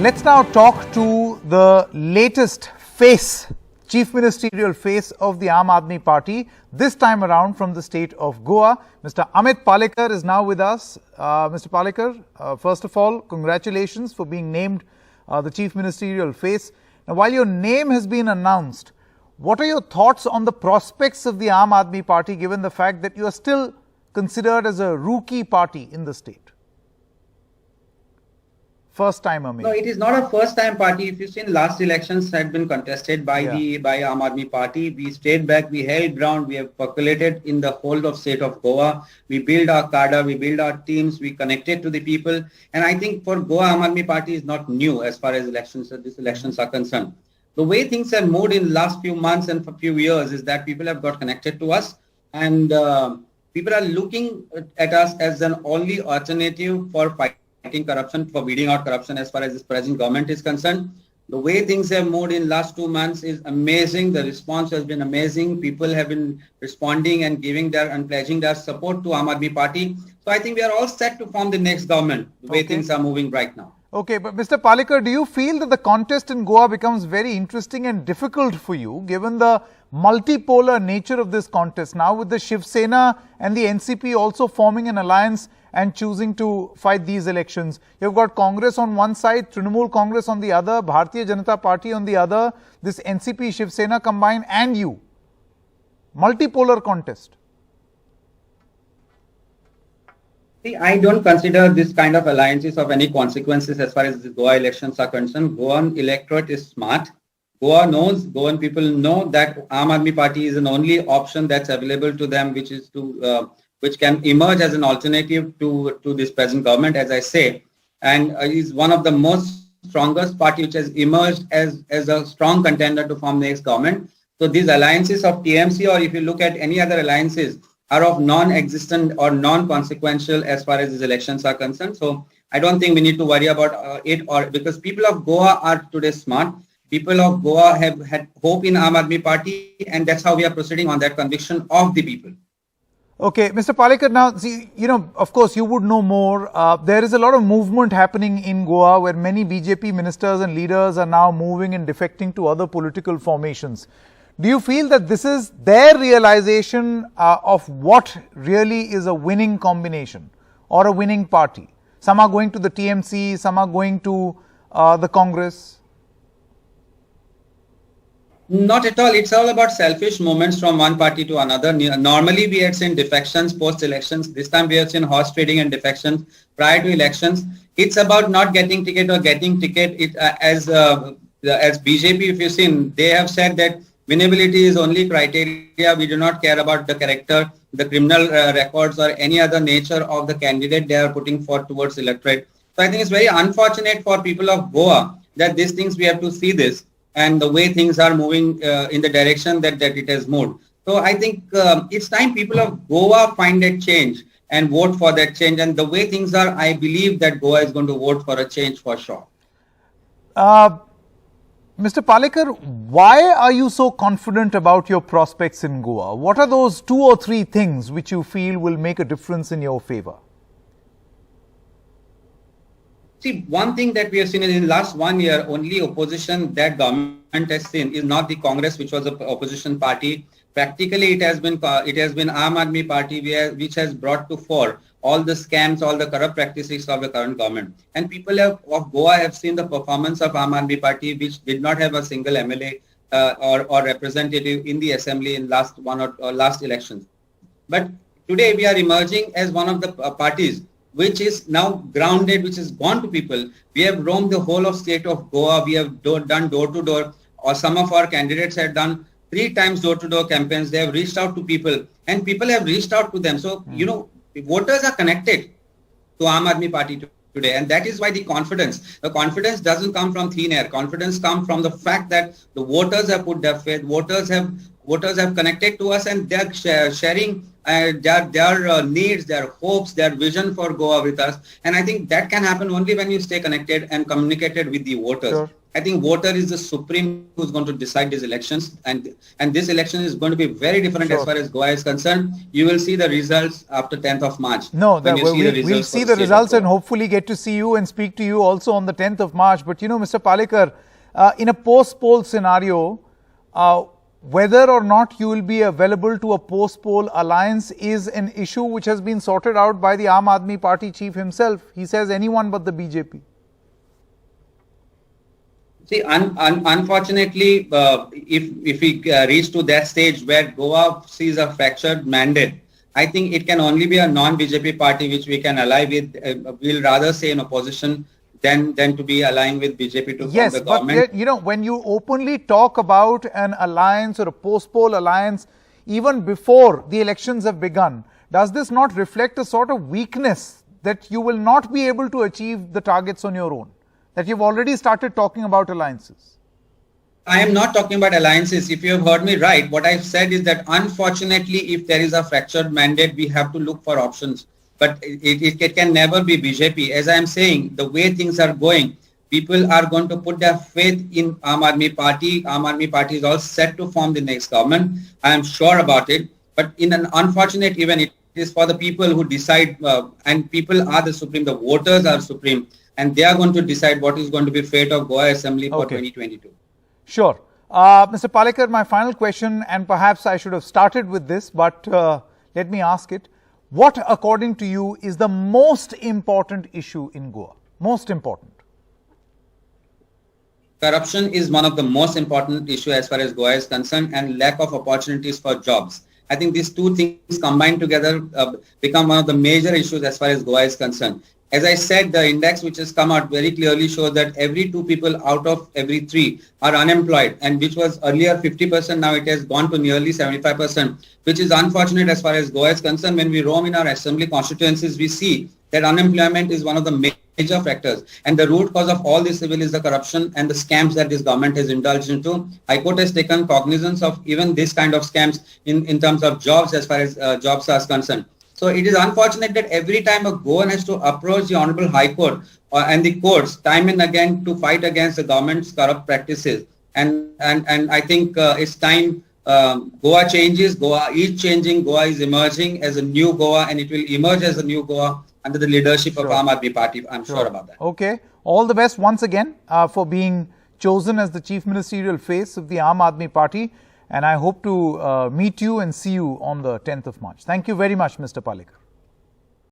Let's now talk to the latest face, Chief Ministerial face of the Aadmi Party, this time around from the state of Goa. Mr. Amit Palekar is now with us. Mr. Palekar, first of all, congratulations for being named the Chief Ministerial face. Now, while your name has been announced, what are your thoughts on the prospects of the Aadmi Party, given the fact that you are still considered as a rookie party in the state? First time, No, it is not a first time party. If you've seen, last elections had been contested by Aadmi Party. We stayed back, we held ground, we have percolated in the whole of state of Goa. We build our cadre, we build our teams, we connected to the people. And I think for Goa, Aadmi Party is not new as far as these elections are concerned. The way things have moved in the last few months and for few years is that people have got connected to us, and people are looking at us as an only alternative for fighting corruption, for weeding out corruption as far as this present government is concerned. The way things have moved in last 2 months is amazing. The response has been amazing. People have been responding and giving their and pledging their support to Aadmi Party. So I think we are all set to form the next government, the way things are moving right now. Okay, but Mr. Palekar, do you feel that the contest in Goa becomes very interesting and difficult for you, given the multipolar nature of this contest now, with the Shiv Sena and the NCP also forming an alliance and choosing to fight these elections? You've got Congress on one side, Trinamool Congress on the other, Bharatiya Janata Party on the other, this NCP Shiv Sena combined, and you. Multipolar contest. See, I don't consider this kind of alliances of any consequences as far as the Goa elections are concerned. Goan electorate is smart. Goan people know that Aadmi Party is an only option that's available to them, which is to which can emerge as an alternative to this present government, as I say, and is one of the most strongest party which has emerged as a strong contender to form the next government. So these alliances of TMC, or if you look at any other alliances, are of non-existent or non-consequential as far as these elections are concerned. So I don't think we need to worry about it, or because people of Goa are today smart. People of Goa have had hope in Aadmi Party, and that's how we are proceeding on that conviction of the people. Okay, Mr. Palekar, now, see, of course, you would know more. There is a lot of movement happening in Goa where many BJP ministers and leaders are now moving and defecting to other political formations. Do you feel that this is their realization of what really is a winning combination or a winning party? Some are going to the TMC, some are going to the Congress. Not at all. It's all about selfish movements from one party to another. Normally, we had seen defections post-elections. This time, we have seen horse trading and defections prior to elections. It's about not getting ticket or getting ticket. As BJP, if you've seen, they have said that winnability is only criteria. We do not care about the character, the criminal records, or any other nature of the candidate they are putting forth towards electorate. So I think it's very unfortunate for people of Goa that these things, we have to see this, and the way things are moving in the direction that it has moved. So I think it's time people of Goa find that change and vote for that change. And the way things are, I believe that Goa is going to vote for a change for sure. Mr. Palekar, why are you so confident about your prospects in Goa? What are those 2 or 3 things which you feel will make a difference in your favor? See, one thing that we have seen is in the last 1 year, only opposition that government has seen is not the Congress, which was an opposition party. Practically, it has been Aadmi Party which has brought to fore all the scams, all the corrupt practices of the current government. And people of Goa have seen the performance of Aadmi Party, which did not have a single MLA or representative in the assembly in last elections. But today, we are emerging as one of the parties which is now grounded, which has gone to people. We have roamed the whole of state of Goa. We have done door-to-door, or some of our candidates have done 3 times door-to-door campaigns. They have reached out to people, and people have reached out to them. So, the voters are connected to Aadmi Party today, and that is why the confidence doesn't come from thin air. Confidence comes from the fact that the voters have put their faith, voters have connected to us, and they are sharing their needs, their hopes, their vision for Goa with us. And I think that can happen only when you stay connected and communicated with the voters. Sure. I think voter is the supreme who's going to decide these elections, and this election is going to be very different as far as Goa is concerned. You will see the results after 10th of March. No, we'll see the results and hopefully get to see you and speak to you also on the 10th of March. But you know, Mr. Palekar, in a post-poll scenario, whether or not you will be available to a post-poll alliance is an issue which has been sorted out by the Aam Aadmi Party chief himself. He says anyone but the BJP. See, unfortunately, if we reach to that stage where Goa sees a fractured mandate, I think it can only be a non-BJP party which we can ally with. We'll rather say in opposition than to be allying with BJP to form the government. Yes, but you know, when you openly talk about an alliance or a post-poll alliance, even before the elections have begun, does this not reflect a sort of weakness that you will not be able to achieve the targets on your own? That you've already started talking about alliances? I am not talking about alliances. If you have heard me right, what I've said is that unfortunately, if there is a fractured mandate, we have to look for options. But it can never be BJP. As I am saying, the way things are going, people are going to put their faith in Aam Aadmi Party. Aam Aadmi Party is all set to form the next government. I am sure about it. But in an unfortunate event, it is for the people who decide, and people are the supreme, the voters are supreme. And they are going to decide what is going to be fate of Goa Assembly for 2022. Sure. Mr. Palekar, my final question, and perhaps I should have started with this, but let me ask it. What, according to you, is the most important issue in Goa? Most important? Corruption is one of the most important issues as far as Goa is concerned, and lack of opportunities for jobs. I think these two things combined together become one of the major issues as far as Goa is concerned. As I said, the index which has come out very clearly shows that every 2 people out of every 3 are unemployed, and which was earlier 50%, now it has gone to nearly 75%, which is unfortunate as far as Goa is concerned. When we roam in our assembly constituencies, we see that unemployment is one of the major factors, and the root cause of all this evil is the corruption and the scams that this government has indulged into. High Court has taken cognizance of even this kind of scams in terms of jobs as far as jobs are concerned. So it is unfortunate that every time a Goan has to approach the Honorable High Court and the courts time and again to fight against the government's corrupt practices. And I think it's time Goa changes, Goa is changing, Goa is emerging as a new Goa, and it will emerge as a new Goa under the leadership of Aam Aadmi Party. I'm sure about that. Okay. All the best once again for being chosen as the Chief Ministerial face of the Aam Aadmi Party. And I hope to meet you and see you on the 10th of March. Thank you very much, Mr. Palekar.